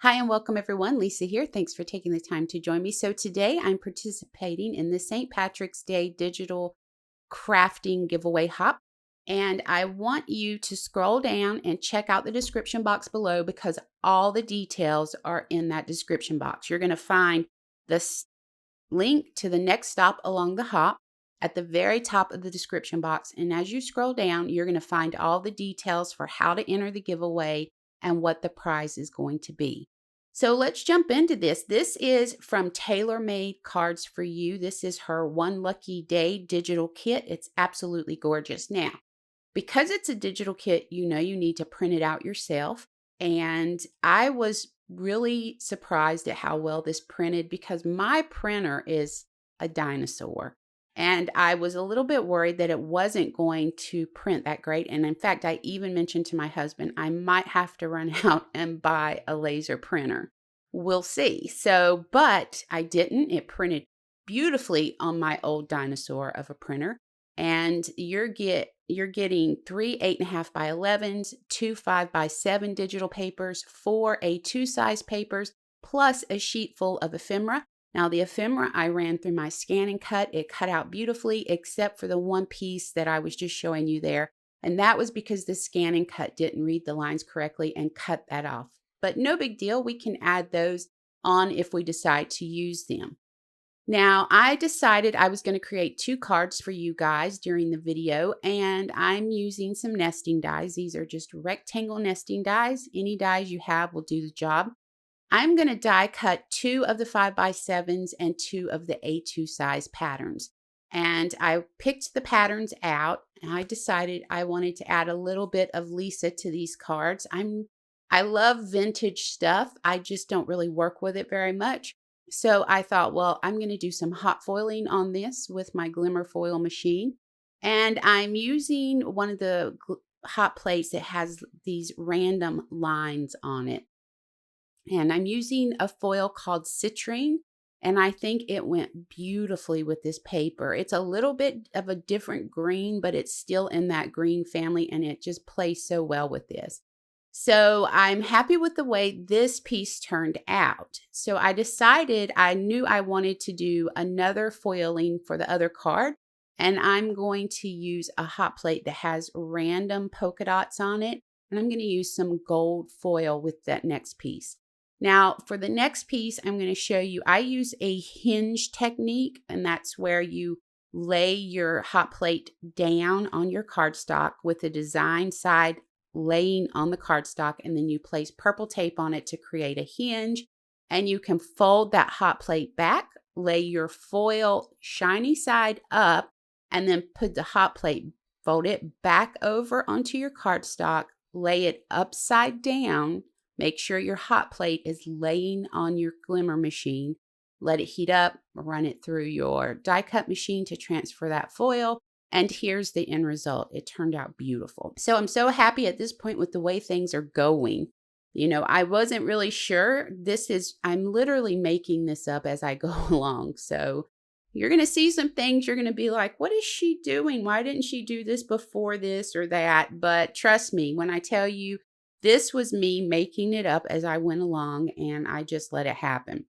Hi and welcome everyone. Lisa here. Thanks for taking the time to join me. So today I'm participating in the St. Patrick's Day digital crafting giveaway hop. And I want you to scroll down and check out the description box below because all the details are in that description box. You're going to find the link to the next stop along the hop at the very top of the description box. And as you scroll down, you're going to find all the details for how to enter the giveaway and what the prize is going to be. So let's jump into this. This is from Tailor Made Cards for You. This is her One Lucky Day digital kit. It's absolutely gorgeous. Now, because it's a digital kit, you know you need to print it out yourself. And I was really surprised at how well this printed because my printer is a dinosaur. And I was a little bit worried that it wasn't going to print that great. And in fact, I even mentioned to my husband, I might have to run out and buy a laser printer. We'll see. So, but I didn't. It printed beautifully on my old dinosaur of a printer. And you're getting 3 8.5 by 11s, 2 5 by 7 digital papers, 4 A2 size papers, plus a sheet full of ephemera. Now the ephemera I ran through my scan and cut. It cut out beautifully except for the one piece that I was just showing you there. And that was because the scan and cut didn't read the lines correctly and cut that off. But no big deal. We can add those on if we decide to use them. Now, I decided I was going to create 2 cards for you guys during the video, and I'm using some nesting dies. These are just rectangle nesting dies. Any dies you have will do the job. I'm going to die cut 2 of the 5 by 7s and 2 of the A2 size patterns. And I picked the patterns out, and I decided I wanted to add a little bit of Lisa to these cards. I love vintage stuff. I just don't really work with it very much. So I thought, well, I'm going to do some hot foiling on this with my glimmer foil machine. And I'm using one of the hot plates that has these random lines on it. And I'm using a foil called citrine. And I think it went beautifully with this paper. It's a little bit of a different green, but it's still in that green family. And it just plays so well with this. So I'm happy with the way this piece turned out. So I decided I knew I wanted to do another foiling for the other card. And I'm going to use a hot plate that has random polka dots on it. And I'm going to use some gold foil with that next piece. Now for the next piece, I'm going to show you, I use a hinge technique. And that's where you lay your hot plate down on your cardstock with the design side laying on the cardstock, and then you place purple tape on it to create a hinge, and you can fold that hot plate back, lay your foil shiny side up, and then put the hot plate, fold it back over onto your cardstock, lay it upside down, make sure your hot plate is laying on your glimmer machine, let it heat up, run it through your die cut machine to transfer that foil. And here's the end result. It turned out beautiful. So I'm so happy at this point with the way things are going. You know, I wasn't really sure. I'm literally making this up as I go along. So you're going to see some things. You're going to be like, what is she doing? Why didn't she do this before this or that? But trust me, when I tell you, this was me making it up as I went along, and I just let it happen.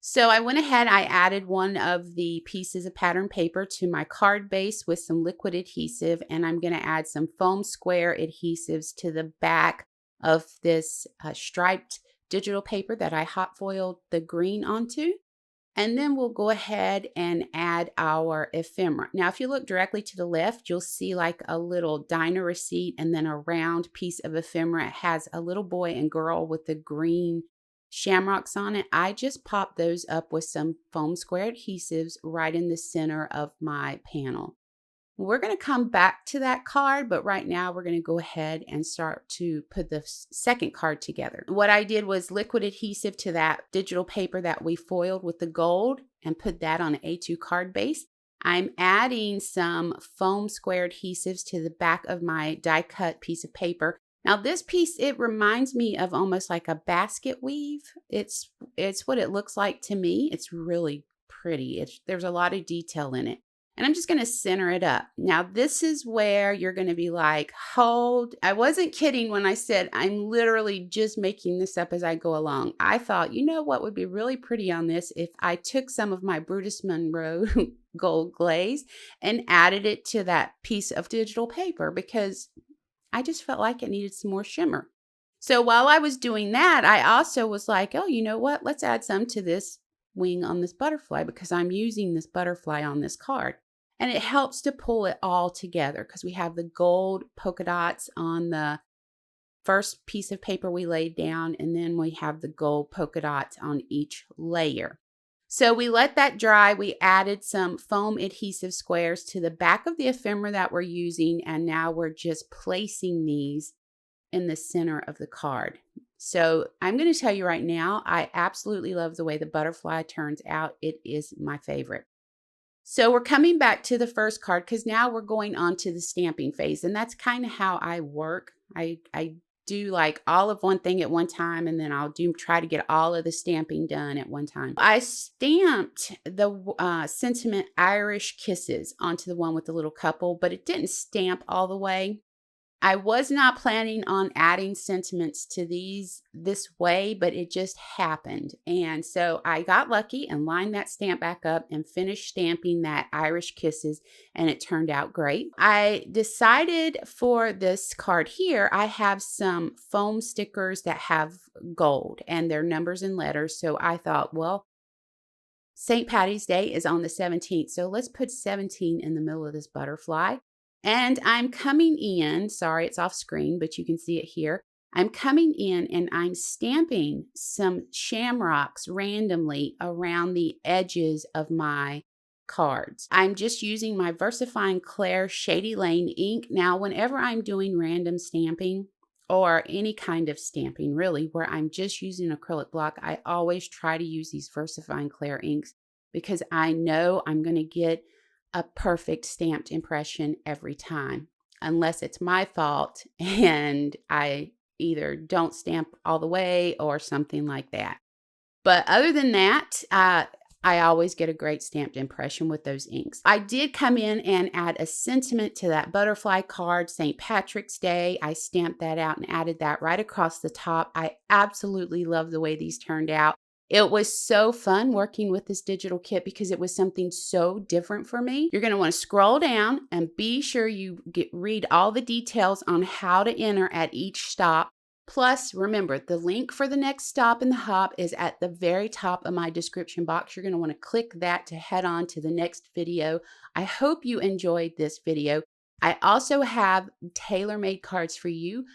So I went ahead, I added one of the pieces of pattern paper to my card base with some liquid adhesive, and I'm going to add some foam square adhesives to the back of this striped digital paper that I hot foiled the green onto. And then we'll go ahead and add our ephemera. Now, if you look directly to the left, you'll see like a little diner receipt and then a round piece of ephemera. It has a little boy and girl with the green shamrocks on it. I just popped those up with some foam square adhesives right in the center of my panel. We're going to come back to that card, but right now we're going to go ahead and start to put the second card together. What I did was liquid adhesive to that digital paper that we foiled with the gold and put that on an A2 card base. I'm adding some foam square adhesives to the back of my die cut piece of paper. Now this piece, it reminds me of almost like a basket weave. It's what it looks like to me. It's really pretty. There's a lot of detail in it. And I'm just going to center it up. Now, this is where you're going to be like, hold. I wasn't kidding when I said I'm literally just making this up as I go along. I thought, you know what would be really pretty on this if I took some of my Brutus Monroe gold glaze and added it to that piece of digital paper, because I just felt like it needed some more shimmer. So while I was doing that, I also was like, oh, you know what? Let's add some to this wing on this butterfly, because I'm using this butterfly on this card. And it helps to pull it all together because we have the gold polka dots on the first piece of paper we laid down, and then we have the gold polka dots on each layer. So we let that dry. We added some foam adhesive squares to the back of the ephemera that we're using, and now we're just placing these in the center of the card. So I'm going to tell you right now, I absolutely love the way the butterfly turns out. It is my favorite. So we're coming back to the first card because now we're going on to the stamping phase. And that's kind of how I work. I do like all of one thing at one time, and then I'll try to get all of the stamping done at one time. I stamped the sentiment Irish Kisses onto the one with the little couple, but it didn't stamp all the way. I was not planning on adding sentiments to this way, but it just happened. And so I got lucky and lined that stamp back up and finished stamping that Irish Kisses, and it turned out great. I decided for this card here, I have some foam stickers that have gold and they're numbers and letters. So I thought, well, St. Patty's Day is on the 17th. So let's put 17 in the middle of this butterfly. And I'm coming in, sorry, it's off screen, but you can see it here. I'm coming in and I'm stamping some shamrocks randomly around the edges of my cards. I'm just using my VersaFine Claire Shady Lane ink. Now, whenever I'm doing random stamping or any kind of stamping, really, where I'm just using acrylic block, I always try to use these VersaFine Claire inks because I know I'm going to get a perfect stamped impression every time, unless it's my fault and I either don't stamp all the way or something like that. But other than that, I always get a great stamped impression with those inks. I did come in and add a sentiment to that butterfly card, St. Patrick's Day. I stamped that out and added that right across the top. I absolutely love the way these turned out. It was so fun working with this digital kit because it was something so different for me. You're going to want to scroll down and be sure you read all the details on how to enter at each stop. Plus, remember, the link for the next stop in the hop is at the very top of my description box. You're going to want to click that to head on to the next video. I hope you enjoyed this video. I also have tailor-made cards for you.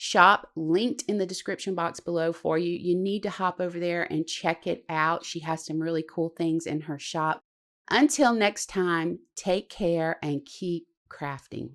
Shop linked in the description box below for you. You need to hop over there and check it out. She has some really cool things in her shop. Until next time, take care and keep crafting.